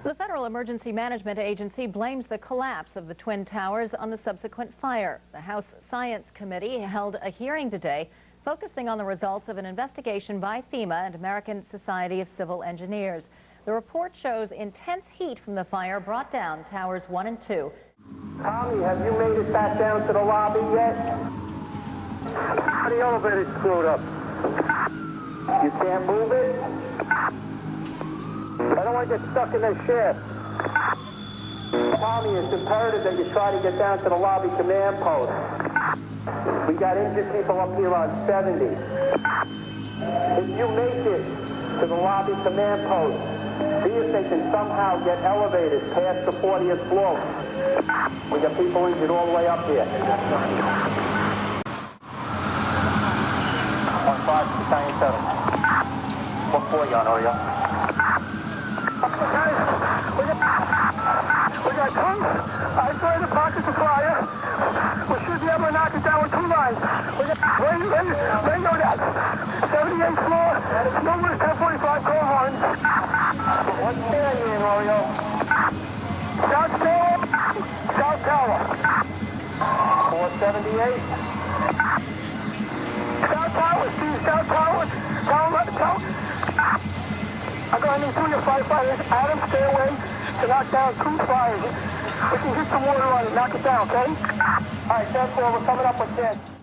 The Federal Emergency Management Agency blames the collapse of the Twin Towers on the subsequent fire. The House Science Committee held a hearing today focusing on the results of an investigation by FEMA and American Society of Civil Engineers. The report shows intense heat from the fire brought down Towers 1 and 2. Tommy, have you made it back down to the lobby yet? The elevator's screwed up. You can't move it? I don't want to get stuck in this shaft. Tommy, it's imperative that you try to get down to the lobby command post. We got injured people up here on 70. If you make it to the lobby command post, see if they can somehow get elevators past the 40th floor. We got people injured all the way up here. 1-5, Battalion 7. What for you on Oreo? We got two isolated pockets of fire. We should be able to knock it down with 2 lines. We got radio that 78th floor, numerous 1045 call horns. What stand you in, Oreo? South Tower, South Tower. 478. South Tower, Steve, South Tower, Tower. I'm going to need 2 of your firefighters. Adam, stay away to knock down 2 fires. We can get some water on it, knock it down, okay? All right, 10-4, we're coming up with 10.